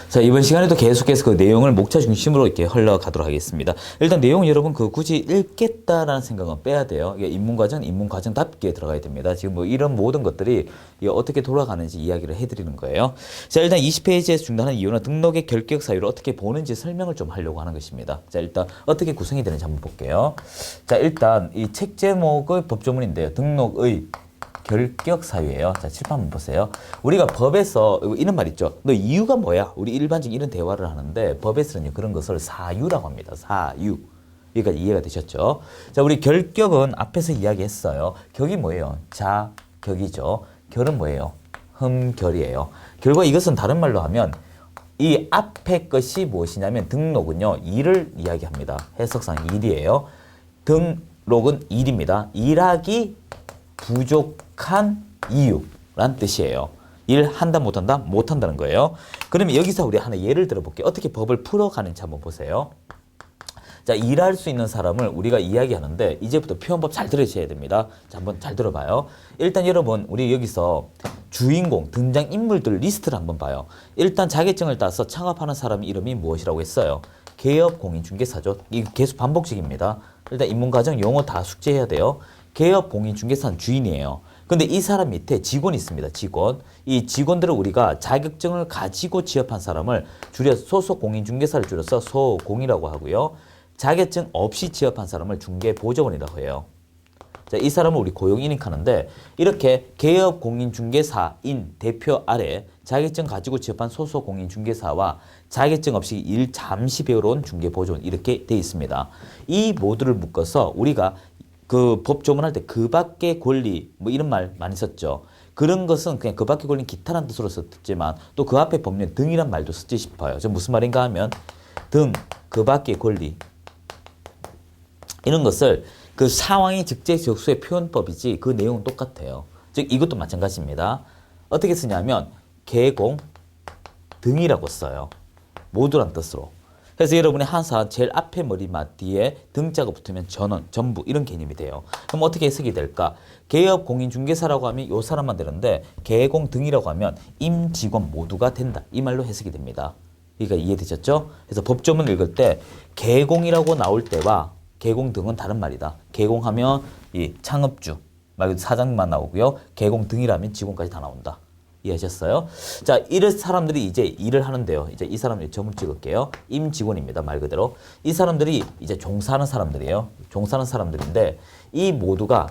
자, 이번 시간에도 계속해서 그 내용을 목차 중심으로 이렇게 흘러가도록 하겠습니다. 일단 내용 여러분 그 굳이 읽겠다라는 생각은 빼야 돼요. 이게 인문과정답게 들어가야 됩니다. 지금 뭐 이런 모든 것들이 이게 어떻게 돌아가는지 이야기를 해드리는 거예요. 자, 일단 20페이지에서 중단한 이유는 등록의 결격 사유를 어떻게 보는지 설명을 좀 하려고 하는 것입니다. 자, 일단 어떻게 구성이 되는지 한번 볼게요. 자, 일단 이 책 제목의 법조문인데요. 등록의 결격 사유예요. 자, 칠판 한번 보세요. 우리가 법에서 이런 말 있죠. 너 이유가 뭐야? 우리 일반적인 이런 대화를 하는데 법에서는 그런 것을 사유라고 합니다. 사유. 여기까지 이해가 되셨죠? 자, 우리 결격은 앞에서 이야기했어요. 격이 뭐예요? 자격이죠. 결은 뭐예요? 흠결이에요. 결과 이것은 다른 말로 하면 이 앞에 것이 무엇이냐면 등록은요. 일을 이야기합니다. 해석상 일이에요. 등록은 일입니다. 일하기 부족한 이유란 뜻이에요. 일한다 못한다? 못한다는 거예요. 그러면 여기서 우리 하나 예를 들어볼게요. 어떻게 법을 풀어가는지 한번 보세요. 자, 일할 수 있는 사람을 우리가 이야기하는데 이제부터 표현법 잘 들으셔야 됩니다. 자, 한번 잘 들어봐요. 일단 여러분 우리 여기서 주인공, 등장인물들 리스트를 한번 봐요. 일단 자격증을 따서 창업하는 사람 이름이 무엇이라고 했어요? 개업공인중개사죠. 이거 계속 반복식입니다. 일단 인문과정 용어 다 숙지해야 돼요. 개업공인중개사는 주인이에요. 근데 이 사람 밑에 직원이 있습니다. 직원. 이 직원들을 우리가 자격증을 가지고 취업한 사람을 줄여서 소속공인중개사를 줄여서 소공이라고 하고요. 자격증 없이 취업한 사람을 중개보조원이라고 해요. 자, 이 사람을 우리 고용인익하는데 이렇게 개업공인중개사인 대표 아래 자격증 가지고 취업한 소속공인중개사와 자격증 없이 일 잠시 배우러 온 중개보조원 이렇게 돼 있습니다. 이 모두를 묶어서 우리가 그 법 조문할 때 그 밖의 권리 뭐 이런 말 많이 썼죠. 그런 것은 그냥 그 밖의 권리는 기타란 뜻으로 썼지만 또 그 앞에 법령 등이란 말도 쓰지 싶어요. 저 무슨 말인가 하면 등, 그 밖의 권리 이런 것을 그 상황이 직제적수의 표현법이지 그 내용은 똑같아요. 즉 이것도 마찬가지입니다. 어떻게 쓰냐면 개공 등이라고 써요. 모두란 뜻으로. 그래서 여러분이 한사 제일 앞에 머리맡 뒤에 등자가 붙으면 전원, 전부 이런 개념이 돼요. 그럼 어떻게 해석이 될까? 개업공인중개사라고 하면 요 사람만 되는데 개공 등이라고 하면 임직원 모두가 된다. 이 말로 해석이 됩니다. 그러니까 이해되셨죠? 그래서 법조문 읽을 때 개공이라고 나올 때와 개공 등은 다른 말이다. 개공하면 이 창업주 말 그대로 사장만 나오고요. 개공 등이라면 직원까지 다 나온다. 이해하셨어요? 자, 이런 사람들이 이제 일을 하는데요. 이제 이 사람 점을 찍을게요. 임직원입니다. 말 그대로. 이 사람들이 이제 종사하는 사람들이에요. 종사하는 사람들인데 이 모두가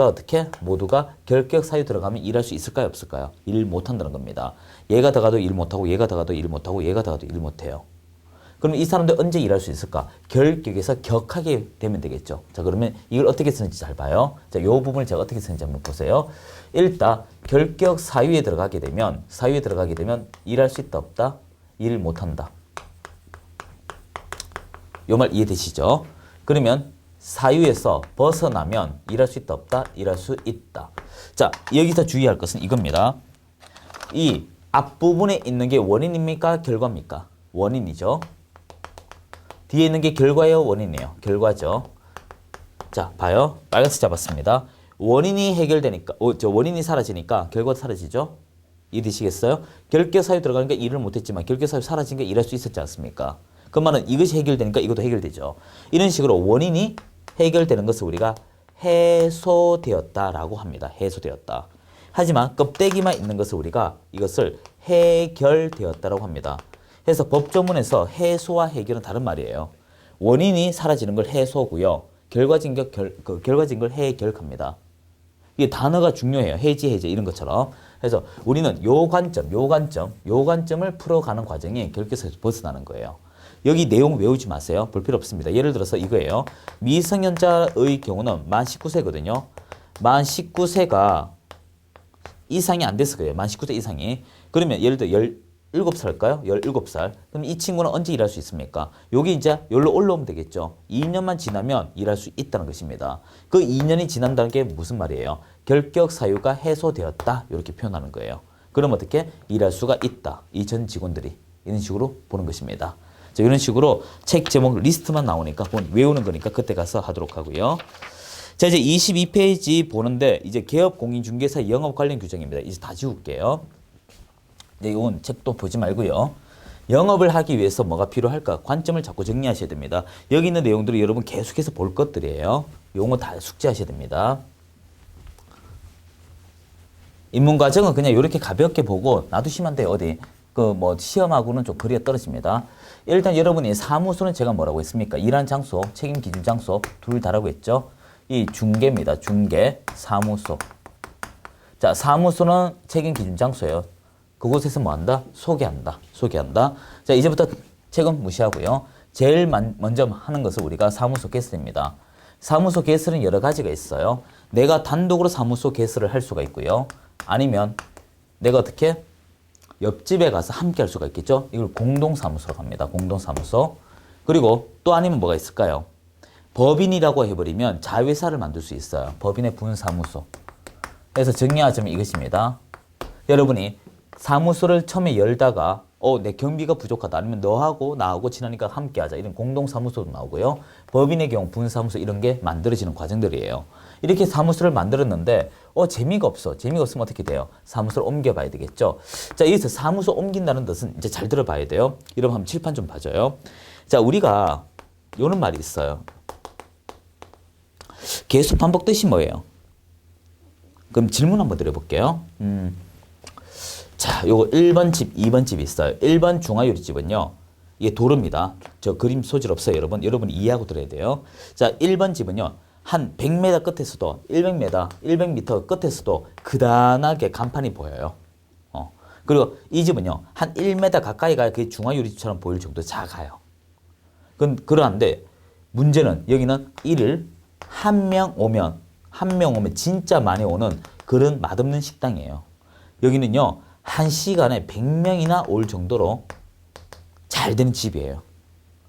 어떻게? 모두가 결격 사유 들어가면 일할 수 있을까요? 없을까요? 일 못한다는 겁니다. 얘가 더 가도 일 못하고 얘가 더 가도 일 못하고 얘가 더 가도 일 못해요. 그럼 이 사람들 언제 일할 수 있을까? 결격에서 격하게 되면 되겠죠. 자, 그러면 이걸 어떻게 쓰는지 잘 봐요. 자, 요 부분을 제가 어떻게 쓰는지 한번 보세요. 일단 결격 사유에 들어가게 되면 일할 수 있다 없다? 일 못한다. 요 말 이해되시죠? 그러면 사유에서 벗어나면 일할 수 있다 없다? 일할 수 있다. 자, 여기서 주의할 것은 이겁니다. 이 앞부분에 있는 게 원인입니까? 결과입니까? 원인이죠. 뒤에 있는 게 결과예요? 원인이에요? 결과죠. 자, 봐요. 빨간색 잡았습니다. 원인이 해결되니까, 원인이 사라지니까 결과도 사라지죠? 이해되시겠어요? 결격 사유 들어가니까 일을 못했지만 결격 사유 사라진 게 일할 수 있었지 않습니까? 그 말은 이것이 해결되니까 이것도 해결되죠. 이런 식으로 원인이 해결되는 것을 우리가 해소되었다라고 합니다. 해소되었다. 하지만 껍데기만 있는 것을 우리가 이것을 해결되었다라고 합니다. 그래서 법조문에서 해소와 해결은 다른 말이에요. 원인이 사라지는 걸 해소고요. 결과진 걸 해결합니다. 이게 단어가 중요해요. 해지, 해제 이런 것처럼. 그래서 우리는 요 관점을 풀어가는 과정이 결격에서 벗어나는 거예요. 여기 내용 외우지 마세요. 볼 필요 없습니다. 예를 들어서 이거예요. 미성년자의 경우는 만 19세거든요. 만 19세가 이상이 안 돼서 그래요. 만 19세 이상이. 그러면 예를 들어 17살일까요? 17살. 그럼 이 친구는 언제 일할 수 있습니까? 여기 이제 여기로 올라오면 되겠죠. 2년만 지나면 일할 수 있다는 것입니다. 그 2년이 지난다는 게 무슨 말이에요? 결격 사유가 해소되었다. 이렇게 표현하는 거예요. 그럼 어떻게? 일할 수가 있다. 이 전 직원들이. 이런 식으로 보는 것입니다. 자, 이런 식으로 책 제목 리스트만 나오니까 외우는 거니까 그때 가서 하도록 하고요. 자, 이제 22페이지 보는데 이제 개업공인중개사 영업 관련 규정입니다. 이제 다 지울게요. 이건 책도 보지 말고요. 영업을 하기 위해서 뭐가 필요할까? 관점을 자꾸 정리하셔야 됩니다. 여기 있는 내용들이 여러분 계속해서 볼 것들이에요. 요거 다 숙지하셔야 됩니다. 입문과정은 그냥 이렇게 가볍게 보고 놔두시면 돼요. 어디 그 뭐 시험하고는 좀 거리가 떨어집니다. 일단 여러분이 사무소는 제가 뭐라고 했습니까? 일한 장소, 책임 기준 장소 둘 다라고 했죠. 이 중개입니다. 중개, 사무소. 자, 사무소는 책임 기준 장소예요. 그곳에서 뭐 한다? 소개한다. 소개한다. 자, 이제부터 책은 무시하고요. 제일 먼저 하는 것을 우리가 사무소 개설입니다. 사무소 개설은 여러 가지가 있어요. 내가 단독으로 사무소 개설을 할 수가 있고요. 아니면 내가 어떻게 옆집에 가서 함께 할 수가 있겠죠. 이걸 공동사무소로 합니다. 공동사무소. 그리고 또 아니면 뭐가 있을까요? 법인이라고 해버리면 자회사를 만들 수 있어요. 법인의 분사무소. 그래서 정리하자면 이것입니다. 여러분이 사무소를 처음에 열다가 내 경비가 부족하다. 아니면 너하고 나하고 친하니까 함께 하자. 이런 공동사무소도 나오고요. 법인의 경우 분사무소 이런 게 만들어지는 과정들이에요. 이렇게 사무소를 만들었는데 재미가 없어. 재미가 없으면 어떻게 돼요? 사무소를 옮겨봐야 되겠죠. 자, 여기서 사무소 옮긴다는 뜻은 이제 잘 들어봐야 돼요. 여러분 한번 칠판 좀 봐줘요. 자, 우리가 요런 말이 있어요. 계속 반복 뜻이 뭐예요? 그럼 질문 한번 드려볼게요. 자, 요거 1번 집, 2번 집이 있어요. 1번 중화요리집은요. 이게 도로입니다. 저 그림 소질 없어요, 여러분. 여러분이 이해하고 들어야 돼요. 자, 1번 집은요. 한 100m 끝에서도 100m 끝에서도 그단하게 간판이 보여요. 그리고 이 집은요. 한 1m 가까이 가야 그게 중화요리집처럼 보일 정도 작아요. 그러한데 문제는 여기는 이를 한 명 오면 진짜 많이 오는 그런 맛없는 식당이에요. 여기는요. 한 시간에 100명이나 올 정도로 잘 되는 집이에요.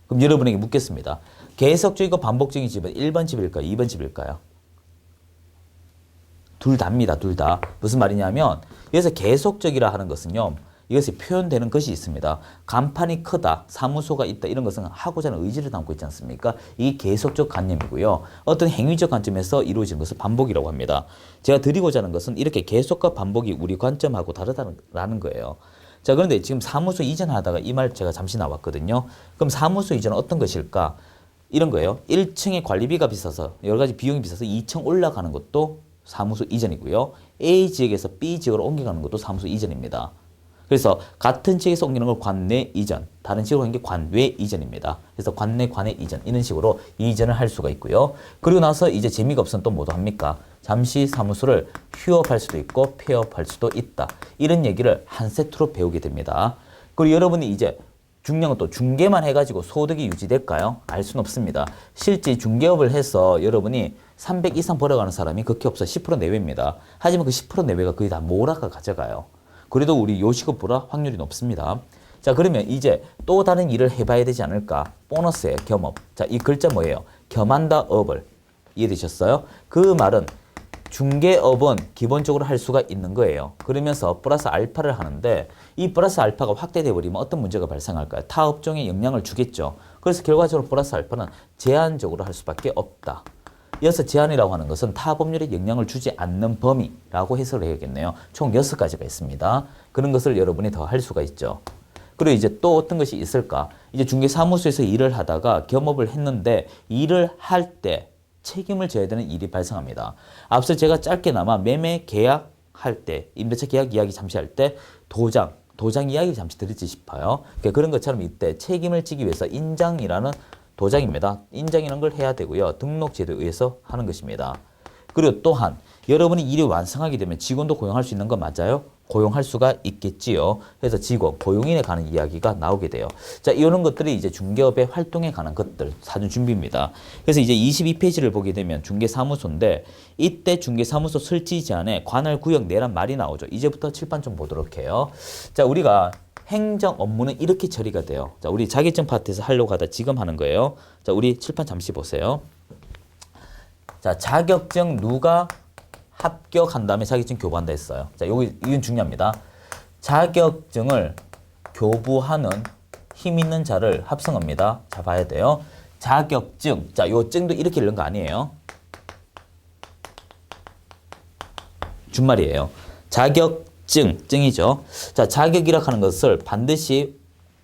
그럼 여러분에게 묻겠습니다. 계속적이고 반복적인 집은 1번 집일까요? 2번 집일까요? 둘 다입니다. 둘 다. 무슨 말이냐면 여기서 계속적이라 하는 것은요. 이것이 표현되는 것이 있습니다. 간판이 크다, 사무소가 있다 이런 것은 하고자 하는 의지를 담고 있지 않습니까? 이게 계속적 관념이고요. 어떤 행위적 관점에서 이루어지는 것을 반복이라고 합니다. 제가 드리고자 하는 것은 이렇게 계속과 반복이 우리 관점하고 다르다는 거예요. 자, 그런데 지금 사무소 이전하다가 이 말 제가 잠시 나왔거든요. 그럼 사무소 이전은 어떤 것일까? 이런 거예요. 1층에 관리비가 비싸서 여러 가지 비용이 비싸서 2층 올라가는 것도 사무소 이전이고요. A 지역에서 B 지역으로 옮겨가는 것도 사무소 이전입니다. 그래서 같은 지역에서 옮기는 걸 관내 이전, 다른 지역으로 하는 게 관외 이전입니다. 그래서 관내 이전 이런 식으로 이전을 할 수가 있고요. 그리고 나서 이제 재미가 없으면 또 뭐도 합니까? 잠시 사무소를 휴업할 수도 있고 폐업할 수도 있다. 이런 얘기를 한 세트로 배우게 됩니다. 그리고 여러분이 이제 중요한 건 또 중개만 해가지고 소득이 유지될까요? 알 수는 없습니다. 실제 중개업을 해서 여러분이 300 이상 벌어가는 사람이 그렇게 없어 10% 내외입니다. 하지만 그 10% 내외가 거의 다 몰아가 가져가요. 그래도 우리 요식업보다 확률이 높습니다. 자, 그러면 이제 또 다른 일을 해봐야 되지 않을까? 보너스예요, 겸업. 자, 이 글자 뭐예요? 겸한다 업을. 이해되셨어요? 그 말은 중개업은 기본적으로 할 수가 있는 거예요. 그러면서 플러스 알파를 하는데 이 플러스 알파가 확대돼 버리면 어떤 문제가 발생할까요? 타 업종에 영향을 주겠죠. 그래서 결과적으로 플러스 알파는 제한적으로 할 수밖에 없다. 이어서 제한이라고 하는 것은 타 법률에 영향을 주지 않는 범위라고 해석을 해야겠네요. 총 6가지가 있습니다. 그런 것을 여러분이 더 할 수가 있죠. 그리고 이제 또 어떤 것이 있을까? 이제 중개사무소에서 일을 하다가 겸업을 했는데 일을 할 때 책임을 져야 되는 일이 발생합니다. 앞서 제가 짧게나마 매매 계약할 때, 임대차 계약 이야기 잠시 할 때 도장 이야기 잠시 드리지 싶어요. 그러니까 그런 것처럼 이때 책임을 지기 위해서 인장이라는 도장입니다. 인장이라는 걸 해야 되고요. 등록제도에 의해서 하는 것입니다. 그리고 또한 여러분이 일이 완성하게 되면 직원도 고용할 수 있는 거 맞아요? 고용할 수가 있겠지요. 그래서 직원, 고용인에 관한 이야기가 나오게 돼요. 자, 이런 것들이 이제 중개업의 활동에 관한 것들, 사전 준비입니다. 그래서 이제 22페이지를 보게 되면 중개사무소인데 이때 중개사무소 설치 제한에 관할 구역 내란 말이 나오죠. 이제부터 칠판 좀 보도록 해요. 자, 우리가 행정 업무는 이렇게 처리가 돼요. 자, 우리 자격증 파트에서 하려고 하다 지금 하는 거예요. 자, 우리 칠판 잠시 보세요. 자, 자격증 누가 합격한 다음에 자격증 교부한다 했어요. 자, 이건 중요합니다. 자격증을 교부하는 힘 있는 자를 합성합니다. 자, 봐야 돼요. 자격증. 자, 요 증도 이렇게 읽는 거 아니에요. 준말이에요. 자격증, 증이죠. 자, 자격이라 하는 것을 반드시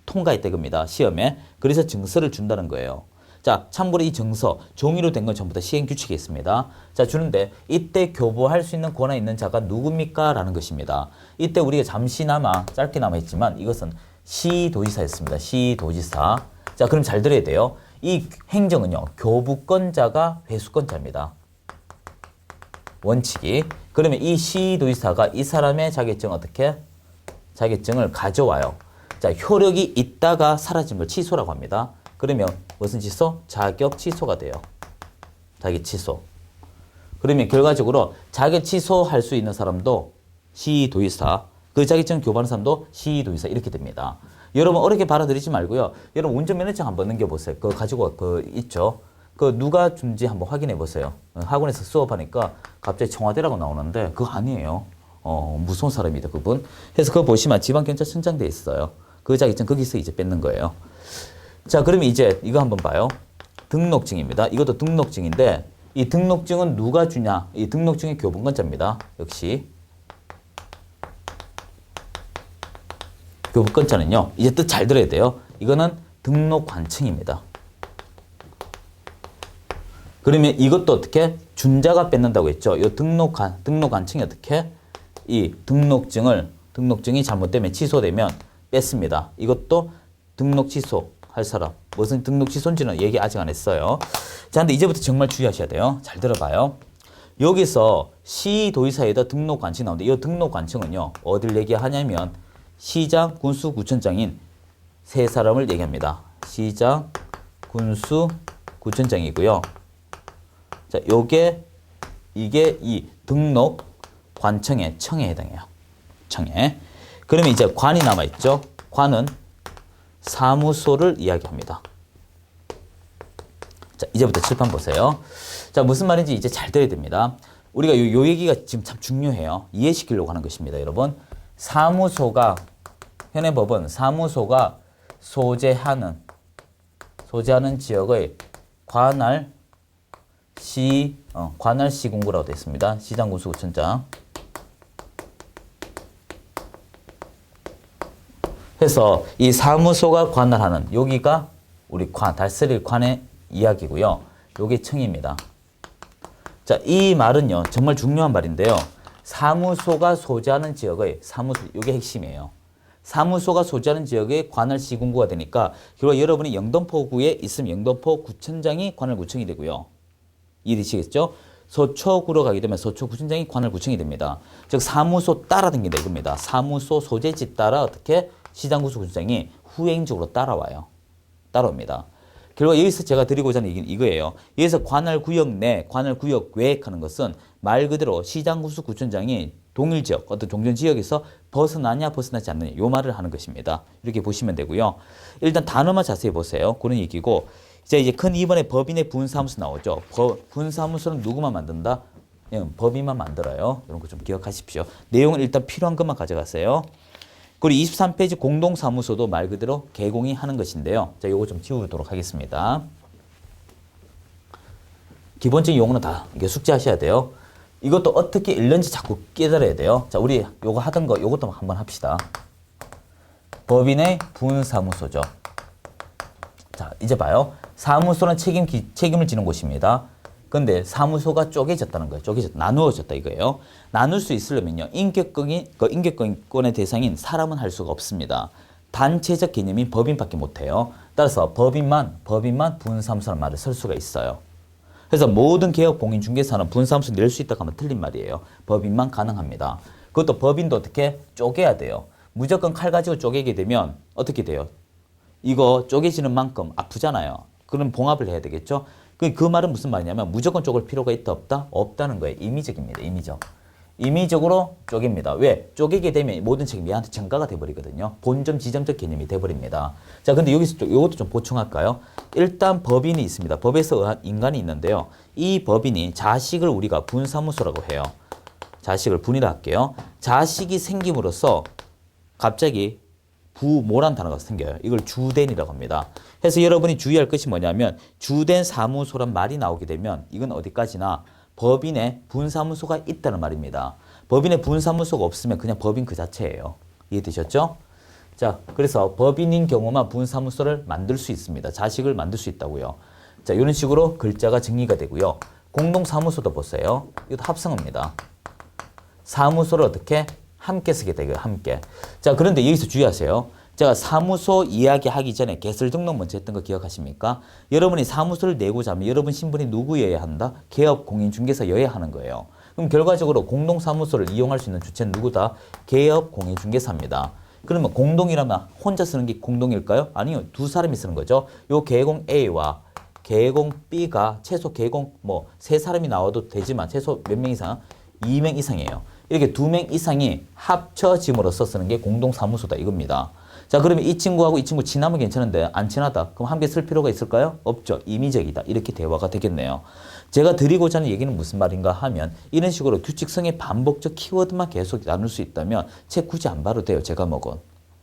통과했다 이겁니다. 시험에. 그래서 증서를 준다는 거예요. 자, 참고로 이 증서, 종이로 된 건 전부 다 시행 규칙이 있습니다. 자, 주는데 이때 교부할 수 있는 권한 있는 자가 누굽니까? 라는 것입니다. 이때 우리가 잠시나마 짧게나마 했지만 이것은 시도지사였습니다. 시도지사. 자, 그럼 잘 들어야 돼요. 이 행정은요, 교부권자가 회수권자입니다. 원칙이. 그러면 이 시도지사가 이 사람의 자격증 어떻게? 자격증을 가져와요. 자, 효력이 있다가 사라진 걸 취소라고 합니다. 그러면 무슨 취소? 자격 취소가 돼요. 자격 취소. 그러면 결과적으로 자격 취소할 수 있는 사람도 시도지사, 그 자격증 교부하는 사람도 시도지사 이렇게 됩니다. 여러분 어렵게 받아들이지 말고요. 여러분 운전면허증 한번 넘겨보세요. 그거 가지고 있죠. 그 누가 준지 한번 확인해 보세요. 학원에서 수업하니까 갑자기 청와대라고 나오는데 그거 아니에요. 무서운 사람이다 그분. 그래서 그거 보시면 지방경찰청장 돼 있어요. 그 자격증 거기서 이제 뺏는 거예요. 자, 그러면 이제 이거 한번 봐요. 등록증입니다. 이것도 등록증인데 이 등록증은 누가 주냐? 이 등록증의 교부권자입니다. 역시. 교부권자는요. 이제 뜻 잘 들어야 돼요. 이거는 등록관청입니다. 그러면 이것도 어떻게? 준자가 뺏는다고 했죠. 이 등록관청이 어떻게? 이 등록증이 잘못되면 취소되면 뺐습니다. 이것도 등록 취소할 사람. 무슨 등록 취소인지는 얘기 아직 안 했어요. 자, 근데 이제부터 정말 주의하셔야 돼요. 잘 들어봐요. 여기서 시도지사에다 등록관청이 나오는데 이 등록관청은요. 어딜 얘기하냐면 시장, 군수, 구청장인 세 사람을 얘기합니다. 시장, 군수, 구청장이고요. 자, 이게 이 등록관청의 청에 해당해요. 청에. 그러면 이제 관이 남아있죠. 관은 사무소를 이야기합니다. 자, 이제부터 칠판 보세요. 자, 무슨 말인지 이제 잘 들어야 됩니다. 우리가 요 얘기가 지금 참 중요해요. 이해시키려고 하는 것입니다, 여러분. 사무소가, 현행 법은 사무소가 소재하는 지역의 관할 시군구라고 되어 있습니다. 시장, 군수, 구청장. 그래서 이 사무소가 관할하는 여기가 우리 다스릴 관의 이야기고요. 요게 청입니다. 자, 이 말은요. 정말 중요한 말인데요. 사무소가 소재하는 지역의 요게 핵심이에요. 사무소가 소재하는 지역의 관할 시군구가 되니까 결국 여러분이 영등포구에 있으면 영등포 구청장이 관할구청이 되고요. 이해되시겠죠? 서초구로 가게 되면 서초구청장이 관할구청이 됩니다. 즉 사무소 따라다닌다 이겁니다. 사무소 소재지 따라 어떻게 시장군수구청장이 후행적으로 따라옵니다. 결국 여기서 제가 드리고자 하는 얘기는 이거예요. 여기서 관할구역 내, 관할구역 외 하는 것은 말 그대로 시장군수구청장이 동일 지역, 어떤 종전 지역에서 벗어나냐 벗어나지 않느냐 요 말을 하는 것입니다. 이렇게 보시면 되고요. 일단 단어만 자세히 보세요. 그런 얘기고 이제 큰 2번에 법인의 분사무소 나오죠. 분사무소는 누구만 만든다? 법인만 만들어요. 이런 거 좀 기억하십시오. 내용은 일단 필요한 것만 가져가세요. 그리고 23페이지 공동사무소도 말 그대로 개공이 하는 것인데요. 자, 요거 좀 지우도록 하겠습니다. 기본적인 용어는 다 이게 숙지하셔야 돼요. 이것도 어떻게 읽는지 자꾸 깨달아야 돼요. 자, 우리 요거 하던 거 요것도 한번 합시다. 법인의 분사무소죠. 자, 이제 봐요. 사무소는 책임을 지는 곳입니다. 근데 사무소가 쪼개졌다는 거예요. 나누어졌다 이거예요. 나눌 수 있으려면요. 인격권의 대상인 사람은 할 수가 없습니다. 단체적 개념인 법인밖에 못해요. 따라서 법인만 분사무소라는 말을 쓸 수가 있어요. 그래서 모든 개업 공인중개사는 분사무소 낼 수 있다고 하면 틀린 말이에요. 법인만 가능합니다. 그것도 법인도 어떻게 쪼개야 돼요. 무조건 칼 가지고 쪼개게 되면 어떻게 돼요? 이거 쪼개지는 만큼 아프잖아요. 그럼 봉합을 해야 되겠죠? 그 말은 무슨 말이냐면 무조건 쪼갤 필요가 있다 없다? 없다는 거예요. 임의적입니다. 임의적으로 쪼갭니다. 왜? 쪼개게 되면 모든 책임이 얘한테 전가가 돼버리거든요. 본점 지점적 개념이 돼버립니다. 자, 근데 여기서 이것도 좀 보충할까요? 일단 법인이 있습니다. 법에서 의한 인간이 있는데요. 이 법인이 자식을 우리가 분사무소라고 해요. 자식을 분이라 할게요. 자식이 생김으로써 갑자기 부모란 단어가 생겨요. 이걸 주된이라고 합니다. 그래서 여러분이 주의할 것이 뭐냐면 주된 사무소란 말이 나오게 되면 이건 어디까지나 법인에 분사무소가 있다는 말입니다. 법인에 분사무소가 없으면 그냥 법인 그 자체예요. 이해되셨죠? 자, 그래서 법인인 경우만 분사무소를 만들 수 있습니다. 자식을 만들 수 있다고요. 자, 이런 식으로 글자가 정리가 되고요. 공동사무소도 보세요. 이것도 합성어입니다. 사무소를 어떻게? 함께 쓰게 되고요. 함께. 자, 그런데 여기서 주의하세요. 제가 사무소 이야기하기 전에 개설 등록 먼저 했던 거 기억하십니까? 여러분이 사무소를 내고자 하면 여러분 신분이 누구여야 한다? 개업 공인중개사여야 하는 거예요. 그럼 결과적으로 공동사무소를 이용할 수 있는 주체는 누구다? 개업 공인중개사입니다. 그러면 공동이라면 혼자 쓰는 게 공동일까요? 아니요. 두 사람이 쓰는 거죠. 요 개공 A와 개공 B가 최소 개공 세 사람이 나와도 되지만 최소 몇 명 이상? 2명 이상이에요. 이렇게 2명 이상이 합쳐짐으로써 쓰는 게 공동사무소다 이겁니다. 자, 그러면 이 친구하고 이 친구 친하면 괜찮은데 안 친하다. 그럼 함께 쓸 필요가 있을까요? 없죠. 임의적이다. 이렇게 대화가 되겠네요. 제가 드리고자 하는 얘기는 무슨 말인가 하면 이런 식으로 규칙성의 반복적 키워드만 계속 나눌 수 있다면 책 굳이 안 봐도 돼요. 제가 먹은.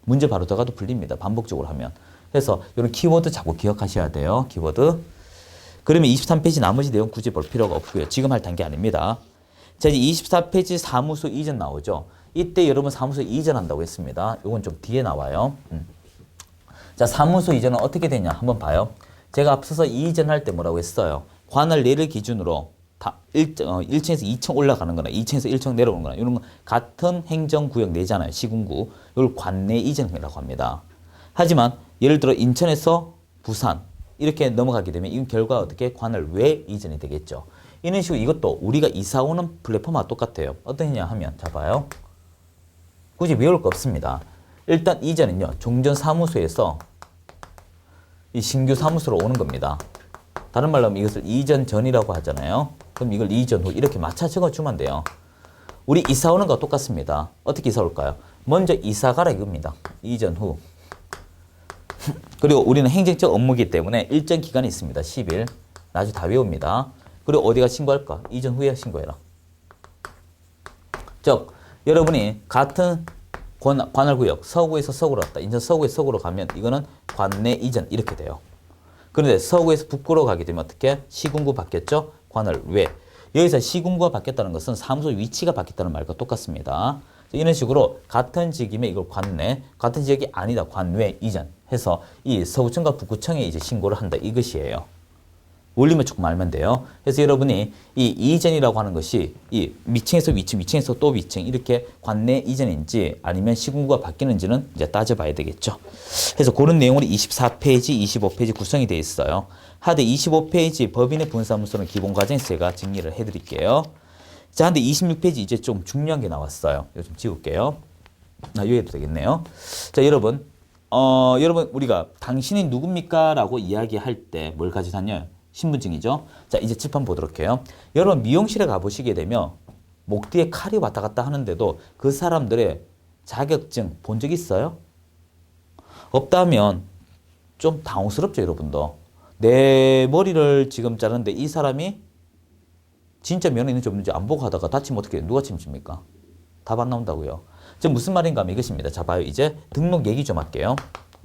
문제 바로 들어가도 풀립니다. 반복적으로 하면. 그래서 이런 키워드 자꾸 기억하셔야 돼요. 키워드. 그러면 23페이지 나머지 내용 굳이 볼 필요가 없고요. 지금 할 단계 아닙니다. 자, 이제 24페이지 사무소 이전 나오죠. 이때 여러분 사무소 이전한다고 했습니다. 이건 좀 뒤에 나와요. 자, 사무소 이전은 어떻게 되냐 한번 봐요. 제가 앞서서 이전할 때 뭐라고 했어요. 관할 내를 기준으로 다 1층에서 2층 올라가는 거나 2층에서 1층 내려오는 거나 이런 거 같은 행정구역 내잖아요. 시군구. 이걸 관내 이전이라고 합니다. 하지만 예를 들어 인천에서 부산 이렇게 넘어가게 되면 이 결과 어떻게 관할 외 이전이 되겠죠. 이런 식으로 이것도 우리가 이사 오는 플랫폼과 똑같아요. 어떠냐 하면 자 봐요. 굳이 외울 거 없습니다. 일단 이전은요. 종전 사무소에서 이 신규 사무소로 오는 겁니다. 다른 말로 하면 이것을 이전 전이라고 하잖아요. 그럼 이걸 이전 후 이렇게 맞춰 적어주면 돼요. 우리 이사 오는 거 똑같습니다. 어떻게 이사 올까요? 먼저 이사 가라 이겁니다. 이전 후. 그리고 우리는 행정적 업무이기 때문에 일정 기간이 있습니다. 10일. 나중에 다 외웁니다. 그리고 어디가 신고할까? 이전 후에 신고해라. 즉 여러분이 같은 관할구역 서구에서 서구로 왔다. 인천 서구에서 서구로 가면 이거는 관내 이전 이렇게 돼요. 그런데 서구에서 북구로 가게 되면 어떻게? 시군구 바뀌었죠? 관할 외. 여기서 시군구가 바뀌었다는 것은 사무소 위치가 바뀌었다는 말과 똑같습니다. 이런 식으로 같은 지역이면 이걸 관내, 같은 지역이 아니다. 관외 이전 해서 이 서구청과 북구청에 이제 신고를 한다. 이것이에요. 원리만 조금 알면 돼요. 그래서 여러분이 이 이전이라고 하는 것이 이 위층에서 위층, 위층에서 또 위층 이렇게 관내 이전인지 아니면 시군구가 바뀌는지는 이제 따져봐야 되겠죠. 그래서 그런 내용으로 24페이지, 25페이지 구성이 되어 있어요. 하되 25페이지 법인의 분사무소는 기본 과정에서 제가 정리를 해드릴게요. 자, 근데 26페이지 이제 좀 중요한 게 나왔어요. 이거 좀 지울게요. 여기도 되겠네요. 자, 여러분, 여러분 우리가 당신이 누굽니까? 라고 이야기할 때 뭘 가지고 다녀요? 신분증이죠. 자, 이제 칠판 보도록 해요. 여러분 미용실에 가보시게 되면 목 뒤에 칼이 왔다 갔다 하는데도 그 사람들의 자격증 본 적 있어요? 없다면 좀 당혹스럽죠, 여러분도. 내 머리를 지금 자르는데 이 사람이 진짜 면허 있는지 없는지 안 보고 하다가 다치면 어떻게 해요? 누가 책임집니까? 답 안 나온다고요. 지금 무슨 말인가 하면 이것입니다. 자, 봐요. 이제 등록 얘기 좀 할게요.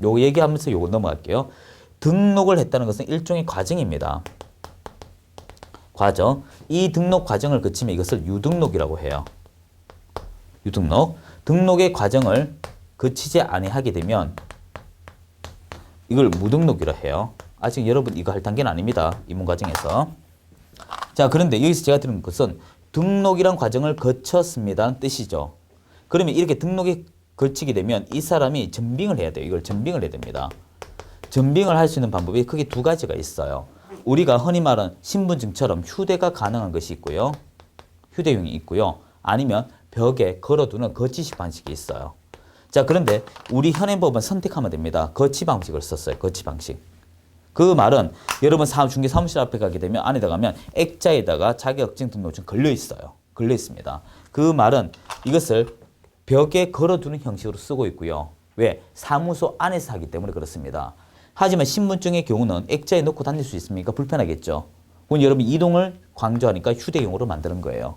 요거 얘기하면서 요거 넘어갈게요. 등록을 했다는 것은 일종의 과정입니다. 과정. 이 등록 과정을 거치면 이것을 유등록이라고 해요. 유등록. 등록의 과정을 거치지 아니하게 되면 이걸 무등록이라 해요. 아직 여러분 이거 할 단계는 아닙니다. 입문 과정에서. 자, 그런데 여기서 제가 드리는 것은 등록이란 과정을 거쳤습니다는 뜻이죠. 그러면 이렇게 등록에 거치게 되면 이 사람이 전빙을 해야 돼요. 이걸 전빙을 해야 됩니다. 전빙을 할 수 있는 방법이 크게 두 가지가 있어요. 우리가 흔히 말하는 신분증처럼 휴대가 가능한 것이 있고요. 휴대용이 있고요. 아니면 벽에 걸어두는 거치식 방식이 있어요. 자, 그런데 우리 현행법은 선택하면 됩니다. 거치 방식을 썼어요. 거치 방식. 그 말은 여러분 중개사무실 앞에 가게 되면 안에 들어가면 액자에다가 자격증 등록증 걸려 있어요. 걸려 있습니다. 그 말은 이것을 벽에 걸어두는 형식으로 쓰고 있고요. 왜? 사무소 안에서 하기 때문에 그렇습니다. 하지만 신분증의 경우는 액자에 넣고 다닐 수 있습니까? 불편하겠죠. 그건 여러분 이동을 강조하니까 휴대용으로 만드는 거예요.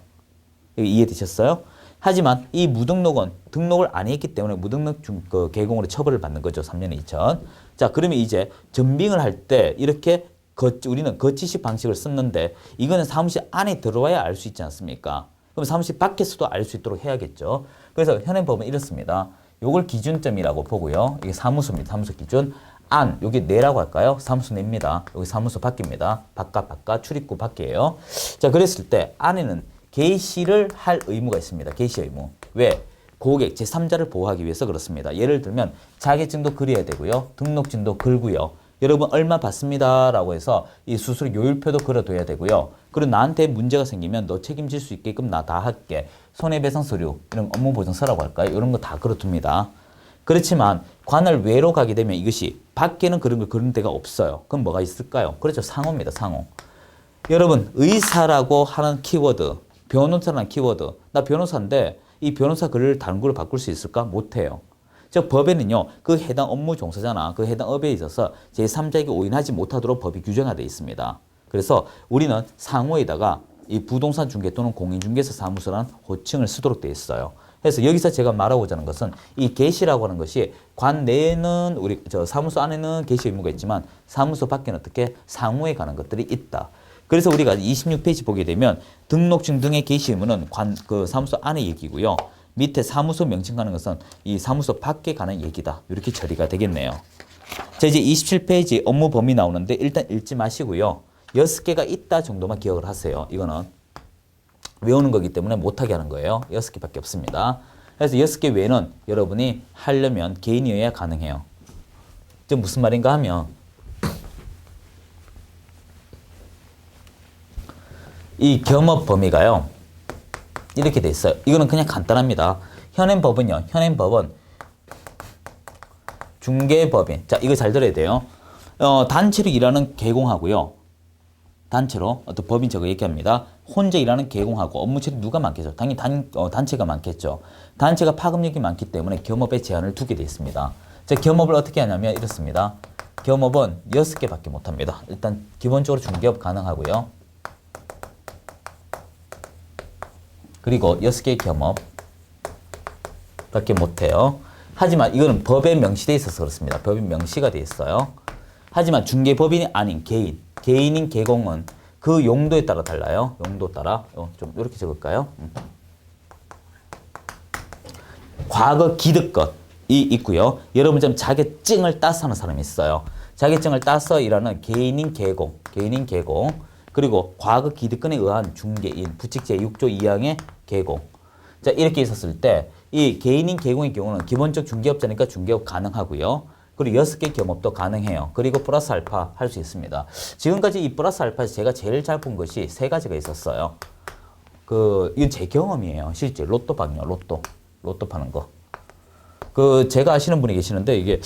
이해되셨어요? 하지만 이 무등록은 등록을 안 했기 때문에 무등록 개공으로 처벌을 받는 거죠. 3년에 2천. 자, 그러면 이제 전빙을 할 때 이렇게 우리는 거치식 방식을 썼는데 이거는 사무실 안에 들어와야 알 수 있지 않습니까? 그럼 사무실 밖에서도 알 수 있도록 해야겠죠. 그래서 현행법은 이렇습니다. 요걸 기준점이라고 보고요. 이게 사무소입니다. 사무소 기준. 안, 여기 내라고 할까요? 사무소 내입니다. 여기 사무소 밖입니다. 바깥, 출입구 밖이에요. 자, 그랬을 때 안에는 게시를 할 의무가 있습니다. 게시 의무. 왜? 고객, 제3자를 보호하기 위해서 그렇습니다. 예를 들면 자격증도 그려야 되고요. 등록증도 걸고요. 여러분 얼마 받습니다 라고 해서 이 수수료 요율표도 걸어둬야 되고요. 그리고 나한테 문제가 생기면 너 책임질 수 있게끔 나 다 할게. 손해배상 서류, 이런 업무보증서라고 할까요? 이런 거 다 걸어둡니다. 그렇지만 관할 외로 가게 되면 이것이 밖에는 그런 걸 그런 데가 없어요. 그럼 뭐가 있을까요? 그렇죠. 상호입니다. 상호. 여러분 의사라고 하는 키워드, 변호사라는 키워드. 나 변호사인데 이 변호사 글을 다른 걸로 바꿀 수 있을까? 못해요. 즉 법에는요. 그 해당 업무 종사자나 그 해당 업에 있어서 제3자에게 오인하지 못하도록 법이 규정화되어 있습니다. 그래서 우리는 상호에다가 이 부동산 중개 또는 공인중개사 사무소라는 호칭을 쓰도록 되어 있어요. 그래서 여기서 제가 말하고자 하는 것은 이 게시라고 하는 것이 관 내에는 우리 사무소 안에는 게시 의무가 있지만 사무소 밖에는 어떻게 상호에 관한 것들이 있다. 그래서 우리가 26페이지 보게 되면 등록증 등의 게시 의무는 그 사무소 안의 얘기고요. 밑에 사무소 명칭 가는 것은 이 사무소 밖에 가는 얘기다. 이렇게 처리가 되겠네요. 자, 이제 27페이지 업무 범위 나오는데 일단 읽지 마시고요. 6개가 있다 정도만 기억을 하세요. 이거는 외우는 거기 때문에 못하게 하는 거예요. 6개밖에 없습니다. 그래서 6개 외에는 여러분이 하려면 개인이어야 가능해요. 지금 무슨 말인가 하면 이 겸업 범위가요. 이렇게 돼 있어요. 이거는 그냥 간단합니다. 현행법은요. 현행법은 중개법인. 자, 이거 잘 들어야 돼요. 단체로 일하는 개공하고요. 단체로 어떤 법인 저거 얘기합니다. 혼자 일하는 개공하고 업무 처리 누가 많겠죠? 당연히 단체가 많겠죠. 단체가 파급력이 많기 때문에 겸업에 제한을 두게 되어 있습니다. 자, 겸업을 어떻게 하냐면 이렇습니다. 겸업은 6개밖에 못합니다. 일단 기본적으로 중개업 가능하고요. 그리고 6개의 겸업 밖에 못해요. 하지만 이거는 법에 명시되어 있어서 그렇습니다. 법에 명시가 되어 있어요. 하지만 중개법인이 아닌 개인인 개공은 그 용도에 따라 달라요. 용도 따라. 좀 이렇게 적을까요? 과거 기득권이 있고요. 여러분 좀 자격증을 따서 하는 사람이 있어요. 자격증을 따서 일하는 개인인 개공. 그리고 과거 기득권에 의한 중개인, 부칙 제6조 2항의 개공. 자, 이렇게 있었을 때 이 개인인 개공의 경우는 기본적 중개업자니까 중개업 가능하고요. 그리고 6개 겸업도 가능해요. 그리고 플러스 알파 할 수 있습니다. 지금까지 이 플러스 알파에서 제가 제일 잘 본 것이 3가지가 있었어요. 이건 제 경험이에요. 실제 로또방요. 로또 파는 거. 제가 아시는 분이 계시는데 이게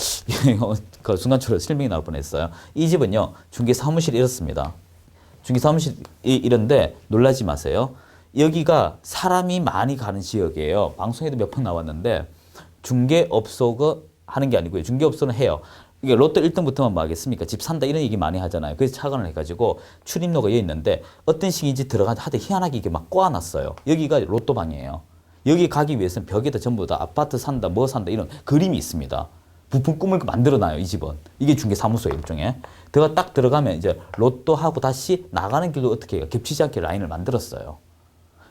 그 순간적으로 실명이 나올 뻔했어요. 이 집은요. 중개 사무실이 이렇습니다. 중개 사무실이 이런데 놀라지 마세요. 여기가 사람이 많이 가는 지역이에요. 방송에도 몇 번 나왔는데 중개업소가 하는 게 아니고요. 중개업소는 해요. 이게 로또 1등부터만 뭐 하겠습니까? 집 산다 이런 얘기 많이 하잖아요. 그래서 착안을 해가지고 출입로가 여기 있는데 어떤 식인지 하되 희한하게 이게 막 꼬아놨어요. 여기가 로또방이에요. 여기 가기 위해서는 벽에다 전부 다 아파트 산다, 뭐 산다 이런 그림이 있습니다. 부품 꿈을 만들어놔요. 이 집은. 이게 중개사무소예요. 일종의. 딱 들어가면 이제 로또하고 다시 나가는 길도 어떻게 해요? 겹치지 않게 라인을 만들었어요.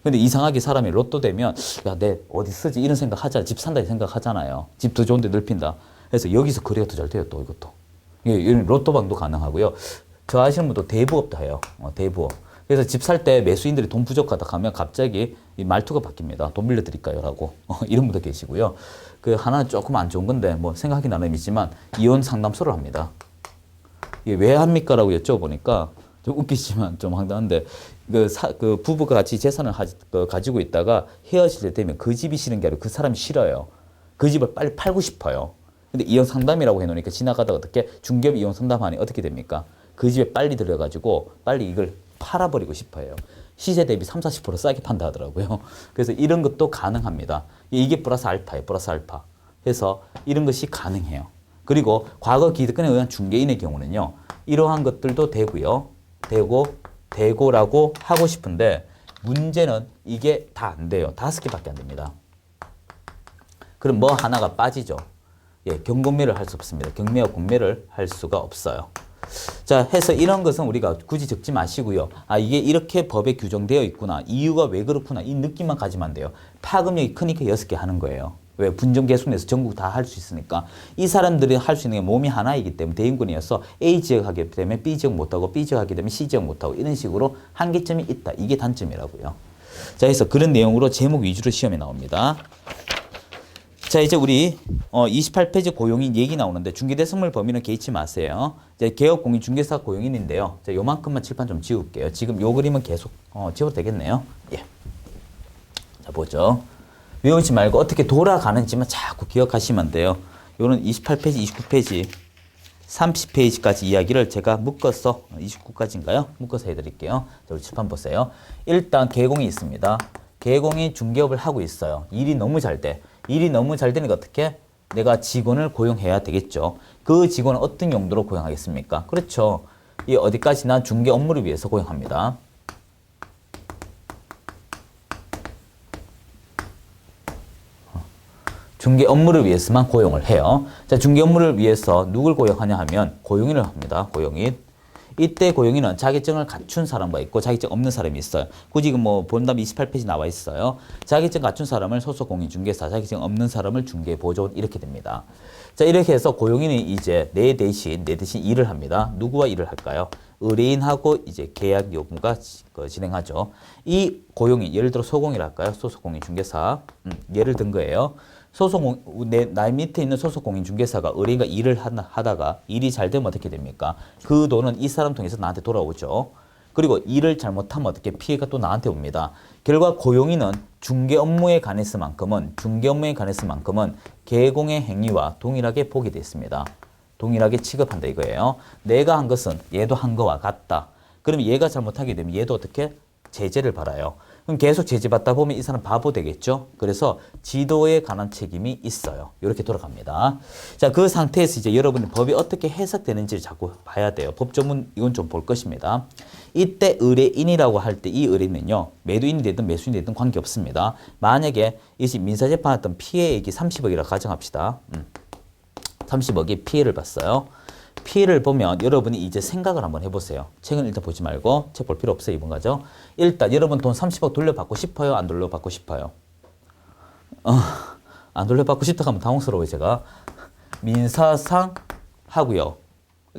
근데 이상하게 사람이 로또 되면 야, 내 어디 쓰지? 이런 생각 하잖아요. 집 산다 이 생각 하잖아요. 집 더 좋은 데 넓힌다. 그래서 여기서 거래가 더 잘 돼요. 또 이것도. 이런 로또방도 가능하고요. 저 아시는 분도 대부업도 해요. 대부업. 그래서 집 살 때 매수인들이 돈 부족하다 하면 갑자기 이 말투가 바뀝니다. 돈 빌려드릴까요? 라고. 이런 분도 계시고요. 하나는 조금 안 좋은 건데 뭐 생각이 나는 있지만 이혼 상담소를 합니다. 이게 왜 합니까? 라고 여쭤보니까 좀 웃기지만 좀 황당한데 부부가 같이 재산을 가지고 있다가 헤어질 때 되면 그 집이 싫은 게 아니라 그 사람이 싫어요. 그 집을 빨리 팔고 싶어요. 근데 이혼 상담이라고 해놓으니까 지나가다가 어떻게 중개업 이혼 상담하니 어떻게 됩니까? 그 집에 빨리 들어가지고 빨리 이걸 팔아버리고 싶어요. 시세 대비 30-40% 싸게 판다 하더라고요. 그래서 이런 것도 가능합니다. 이게 플러스 알파예요. 플러스 알파. 그래서 이런 것이 가능해요. 그리고 과거 기득권에 의한 중개인의 경우는요. 이러한 것들도 되고요. 되고라고 하고 싶은데 문제는 이게 다 안 돼요. 5개밖에 안 됩니다. 그럼 뭐 하나가 빠지죠. 경공매를 할 수 없습니다. 경매와 공매를 할 수가 없어요. 자, 해서 이런 것은 우리가 굳이 적지 마시고요. 이게 이렇게 법에 규정되어 있구나. 이유가 왜 그렇구나. 이 느낌만 가지면 안 돼요. 파급력이 크니까 6개 하는 거예요. 왜? 분점 계속 내서 전국 다 할 수 있으니까. 이 사람들이 할 수 있는 게 몸이 하나이기 때문에 대인군이어서 A 지역 하기 때문에 B 지역 못하고 B 지역 하기 때문에 C 지역 못하고 이런 식으로 한계점이 있다. 이게 단점이라고요. 자, 그래서 그런 내용으로 제목 위주로 시험에 나옵니다. 자, 이제 우리 28페이지 고용인 얘기 나오는데 중개대성물 범위는 개의치 마세요. 이제 개업공인중개사 고용인인데요. 자, 요만큼만 칠판 좀 지울게요. 지금 요 그림은 계속 지워도 되겠네요. 예. 자, 보죠. 외우지 말고 어떻게 돌아가는지만 자꾸 기억하시면 돼요. 요는 28페이지, 29페이지, 30페이지까지 이야기를 제가 묶어서 29까지인가요? 묶어서 해드릴게요. 자, 우리 칠판 보세요. 일단 개공이 있습니다. 개공이 중개업을 하고 있어요. 일이 너무 잘 돼. 일이 너무 잘 되니까 어떻게? 내가 직원을 고용해야 되겠죠. 그 직원은 어떤 용도로 고용하겠습니까? 그렇죠. 이 어디까지나 중개 업무를 위해서 고용합니다. 중개 업무를 위해서만 고용을 해요. 자, 중개 업무를 위해서 누굴 고용하냐 하면 고용인을 합니다. 고용인. 이때 고용인은 자격증을 갖춘 사람과 있고 자격증 없는 사람이 있어요. 굳이 지금 뭐 본답 28페이지 나와 있어요. 자격증 갖춘 사람을 소속 공인중개사, 자격증 없는 사람을 중개보조원 이렇게 됩니다. 자, 이렇게 해서 고용인이 이제 내 대신 일을 합니다. 누구와 일을 할까요? 의뢰인하고 이제 계약 요구가 진행하죠. 이 고용인, 예를 들어 소공이라 할까요? 소속 공인중개사. 예를 든 거예요. 나의 밑에 있는 소속 공인중개사가 의뢰인과 일을 하다가 일이 잘 되면 어떻게 됩니까? 그 돈은 이 사람 통해서 나한테 돌아오죠. 그리고 일을 잘못하면 어떻게 피해가 또 나한테 옵니다. 결과 고용인은 중개 업무에 관해서만큼은 개공의 행위와 동일하게 보게 됐습니다. 동일하게 취급한다 이거예요. 내가 한 것은 얘도 한 거와 같다. 그럼 얘가 잘못하게 되면 얘도 어떻게? 제재를 받아요. 그럼 계속 제재받다 보면 이 사람 바보 되겠죠? 그래서 지도에 관한 책임이 있어요. 이렇게 돌아갑니다. 자, 그 상태에서 이제 여러분이 법이 어떻게 해석되는지를 자꾸 봐야 돼요. 법조문 이건 좀 볼 것입니다. 이때 의뢰인이라고 할 때 이 의뢰인은요, 매도인이 되든 매수인이 되든 관계없습니다. 만약에 이것이 민사재판했던 피해액이 30억이라 가정합시다. 30억이 피해를 봤어요. 피해를 보면 여러분이 이제 생각을 한번 해보세요. 책은 일단 보지 말고 책 볼 필요 없어요. 이번 가죠. 일단 여러분 돈 30억 돌려받고 싶어요? 안 돌려받고 싶어요? 안 돌려받고 싶다 하면 당황스러워요. 제가. 민사상 하고요.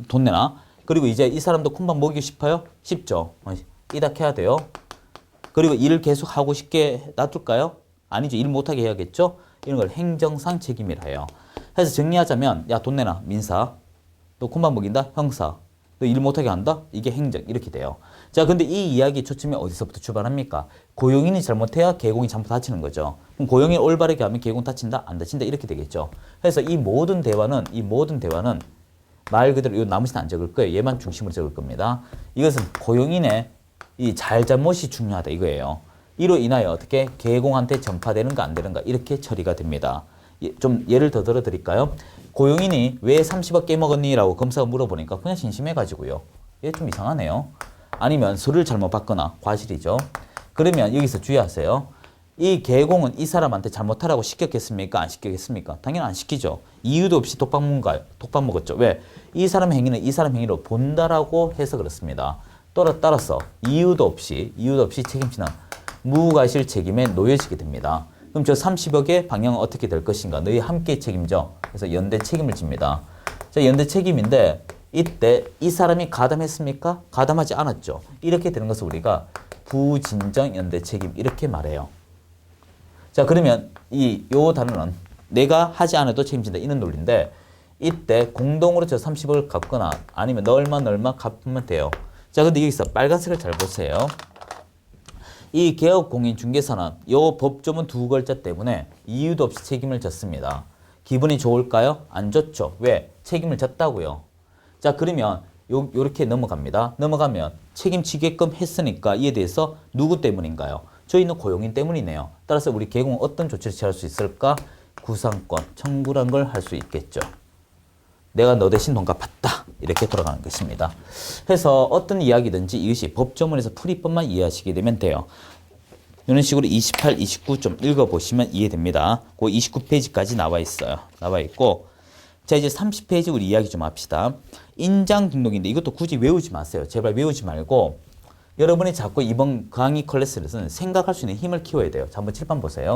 돈 내나? 그리고 이제 이 사람도 콩밥 먹이고 싶어요? 쉽죠. 이닥해야 돼요. 그리고 일을 계속 하고 싶게 놔둘까요? 아니죠. 일 못하게 해야겠죠. 이런 걸 행정상 책임이라 해요. 그래서 정리하자면 야, 돈 내놔. 민사. 또 콩밥 먹인다? 형사. 또 일 못하게 한다? 이게 행정. 이렇게 돼요. 자, 근데 이 이야기 초점이 어디서부터 출발합니까? 고용인이 잘못해야 개공이 잘못 다치는 거죠. 그럼 고용이 올바르게 하면 개공 다친다? 안 다친다? 이렇게 되겠죠. 그래서 이 모든 대화는 말 그대로 이 나머지는 안 적을 거예요. 얘만 중심으로 적을 겁니다. 이것은 고용인의 이 잘잘못이 중요하다 이거예요. 이로 인하여 어떻게 개공한테 전파되는가 안 되는가 이렇게 처리가 됩니다. 좀 예를 더 들어 드릴까요? 고용인이 왜 30억 깨먹었니? 라고 검사가 물어보니까 그냥 심심해가지고요. 얘 좀 이상하네요. 아니면 서류를 잘못 받거나 과실이죠. 그러면 여기서 주의하세요. 이 개공은 이 사람한테 잘못하라고 시켰겠습니까? 안 시켰겠습니까? 당연히 안 시키죠. 이유도 없이 독박 먹었죠. 왜? 이 사람 행위는 이 사람 행위로 본다라고 해서 그렇습니다. 따라서 이유도 없이 책임지는 무과실 책임에 놓여지게 됩니다. 그럼 저 30억의 방향은 어떻게 될 것인가? 너희 함께 책임져. 그래서 연대 책임을 집니다. 자, 연대 책임인데 이때 이 사람이 가담했습니까? 가담하지 않았죠. 이렇게 되는 것을 우리가 부진정 연대 책임 이렇게 말해요. 자, 그러면 요 단어는 내가 하지 않아도 책임진다 이런 논리인데 이때 공동으로 저 30억을 갚거나 아니면 너 얼마 갚으면 돼요. 자, 근데 여기서 빨간색을 잘 보세요. 이 개업공인중개사는 요 법조문 두 글자 때문에 이유도 없이 책임을 졌습니다. 기분이 좋을까요? 안 좋죠. 왜? 책임을 졌다고요. 자, 그러면 요렇게 넘어갑니다. 넘어가면 책임지게끔 했으니까 이에 대해서 누구 때문인가요? 저희는 고용인 때문이네요. 따라서 우리 개공은 어떤 조치를 취할 수 있을까? 구상권, 청구란 걸 할 수 있겠죠. 내가 너 대신 돈 갚았다. 이렇게 돌아가는 것입니다. 그래서 어떤 이야기든지 이것이 법조문에서 풀이법만 이해하시게 되면 돼요. 이런 식으로 28, 29 좀 읽어보시면 이해됩니다. 그 29페이지까지 나와 있어요. 나와 있고 자, 이제 30페이지 우리 이야기 좀 합시다. 인장 등록인데 이것도 굳이 외우지 마세요. 제발 외우지 말고 여러분이 자꾸 이번 강의 클래스에서는 생각할 수 있는 힘을 키워야 돼요. 자, 한번 칠판 보세요.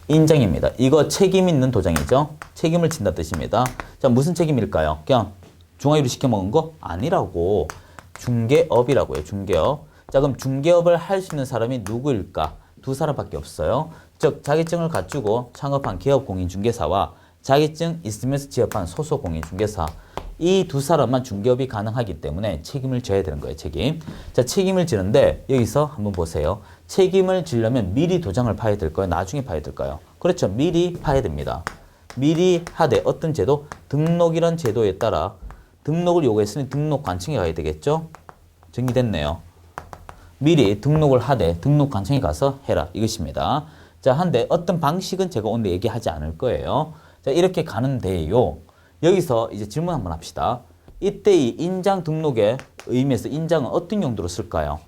인정입니다. 이거 책임 있는 도장이죠. 책임을 진다 뜻입니다. 자, 무슨 책임일까요? 그냥 중화유리 시켜 먹은 거? 아니라고. 중개업이라고요. 중개업. 자, 그럼 중개업을 할 수 있는 사람이 누구일까? 두 사람밖에 없어요. 즉, 자격증을 갖추고 창업한 기업공인중개사와 자격증 있으면서 취업한 소속공인중개사. 이 두 사람만 중개업이 가능하기 때문에 책임을 져야 되는 거예요. 책임. 자, 책임을 지는데 여기서 한번 보세요. 책임을 지려면 미리 도장을 파야 될 거예요? 나중에 파야 될까요? 그렇죠. 미리 파야 됩니다. 미리 하되 어떤 제도? 등록이란 제도에 따라 등록을 요구했으니 등록관청에 가야 되겠죠? 정리됐네요. 미리 등록을 하되 등록관청에 가서 해라. 이것입니다. 자, 한데 어떤 방식은 제가 오늘 얘기하지 않을 거예요. 자, 이렇게 가는데요. 여기서 이제 질문 한번 합시다. 이때 이 인장 등록의 의미에서 인장은 어떤 용도로 쓸까요?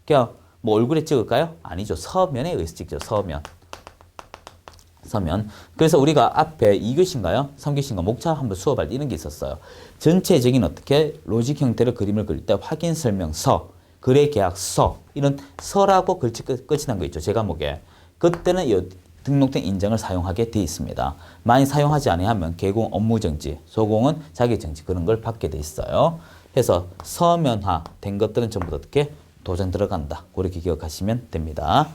그냥 뭐 얼굴에 찍을까요? 아니죠. 서면에 의해서 찍죠. 서면. 그래서 우리가 앞에 2교시인가요? 3교시인가 목차 한번 수업할 때 이런 게 있었어요. 전체적인 어떻게 로직 형태로 그림을 그릴 때 확인 설명서, 거래 계약서 이런 서라고 끝이 난 거 있죠. 제 과목에. 그때는 이 등록된 인장을 사용하게 되어 있습니다. 많이 사용하지 않으면 개공 업무정지, 소공은 자격정지 그런 걸 받게 돼 있어요. 그래서 서면화 된 것들은 전부 다 어떻게 도장 들어간다. 그렇게 기억하시면 됩니다.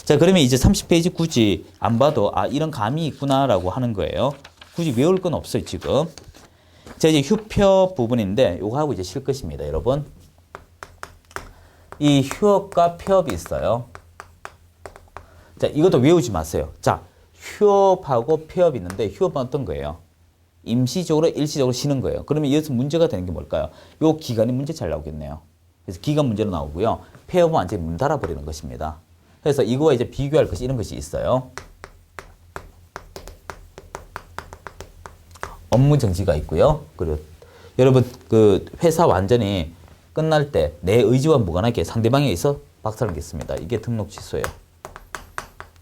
자, 그러면 이제 30페이지 굳이 안 봐도 아 이런 감이 있구나라고 하는 거예요. 굳이 외울 건 없어요 지금. 자, 이제 휴표 부분인데 요거 하고 이제 실 것입니다, 여러분. 이 휴업과 폐업이 있어요. 자, 이것도 외우지 마세요. 자, 휴업하고 폐업이 있는데 휴업은 어떤 거예요? 임시적으로 일시적으로 쉬는 거예요. 그러면 여기서 문제가 되는 게 뭘까요? 요 기간이 문제 잘 나오겠네요. 그래서 기간 문제로 나오고요. 폐업은 완전히 문 닫아버리는 것입니다. 그래서 이거와 이제 비교할 것이 이런 것이 있어요. 업무 정지가 있고요. 그리고 여러분 그 회사 완전히 끝날 때 내 의지와 무관하게 상대방에 의해서 박살나겠습니다. 이게 등록 취소예요.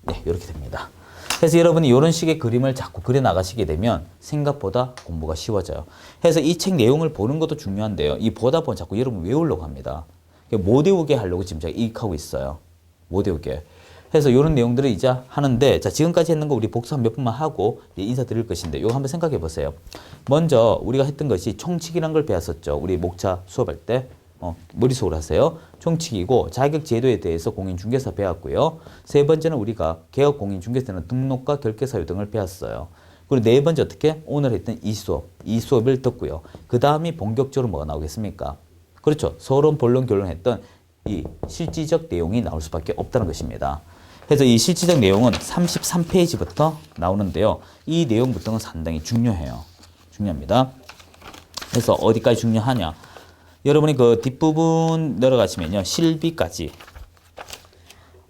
네, 이렇게 됩니다. 그래서 여러분이 이런 식의 그림을 자꾸 그려 나가시게 되면 생각보다 공부가 쉬워져요. 그래서 이 책 내용을 보는 것도 중요한데요. 이 보다 보면 자꾸 여러분 외우려고 합니다. 못 외우게 하려고 지금 제가 이익하고 있어요. 못 외우게. 그래서 이런 내용들을 이제 하는데, 자, 지금까지 했는 거 우리 복습 몇 분만 하고 인사드릴 것인데, 이거 한번 생각해 보세요. 먼저 우리가 했던 것이 총칙이라는 걸 배웠었죠. 우리 목차 수업할 때. 머릿속으로 하세요. 총칙이고 자격제도에 대해서 공인중개사 배웠고요. 세 번째는 우리가 개업공인중개사는 등록과 결계사유 등을 배웠어요. 그리고 네 번째 어떻게? 오늘 했던 이 수업을 듣고요. 그 다음이 본격적으로 뭐가 나오겠습니까? 그렇죠. 서론, 본론, 결론 했던 이 실질적 내용이 나올 수밖에 없다는 것입니다. 그래서 이 실질적 내용은 33페이지부터 나오는데요. 이 내용부터는 상당히 중요해요. 중요합니다. 그래서 어디까지 중요하냐? 여러분이 그 뒷부분 내려가시면요. 실비까지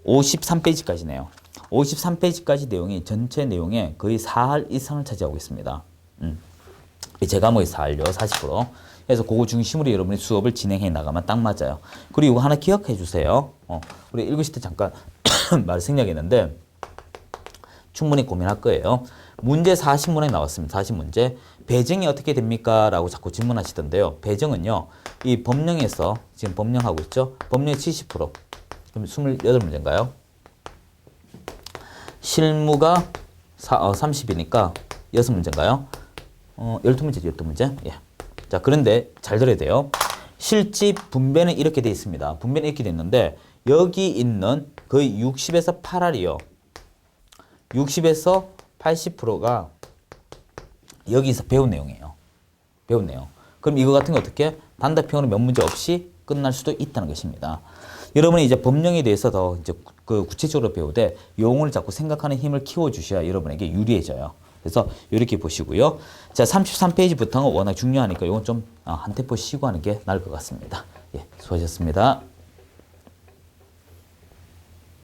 53페이지까지네요. 53페이지까지 내용이 전체 내용의 거의 4할 이상을 차지하고 있습니다. 제 과목이 4할요. 40%. 그래서 그거 중심으로 여러분이 수업을 진행해 나가면 딱 맞아요. 그리고 이거 하나 기억해 주세요. 우리 읽으실 때 잠깐 말 생략했는데 충분히 고민할 거예요. 문제 40문에 나왔습니다. 40문제. 배정이 어떻게 됩니까? 라고 자꾸 질문하시던데요. 배정은요. 이 법령에서 지금 법령하고 있죠. 법령의 70%. 그럼 28문제인가요? 실무가 30이니까 6문제인가요? 12문제죠. 12문제. 예. 자, 그런데 잘 들어야 돼요. 실지 분배는 이렇게 돼 있습니다. 분배는 이렇게 돼 있는데 여기 있는 거의 60에서 8할이요. 60에서 80%가 여기서 배운 내용이에요. 배운 내용. 그럼 이거 같은 거 어떻게? 단답형으로 몇 문제 없이 끝날 수도 있다는 것입니다. 여러분이 이제 법령에 대해서 더 이제 그 구체적으로 배우되 용어를 자꾸 생각하는 힘을 키워주셔야 여러분에게 유리해져요. 그래서 이렇게 보시고요. 자, 33페이지부터는 워낙 중요하니까 이건 좀 한 템포 쉬고 하는 게 나을 것 같습니다. 예, 수고하셨습니다.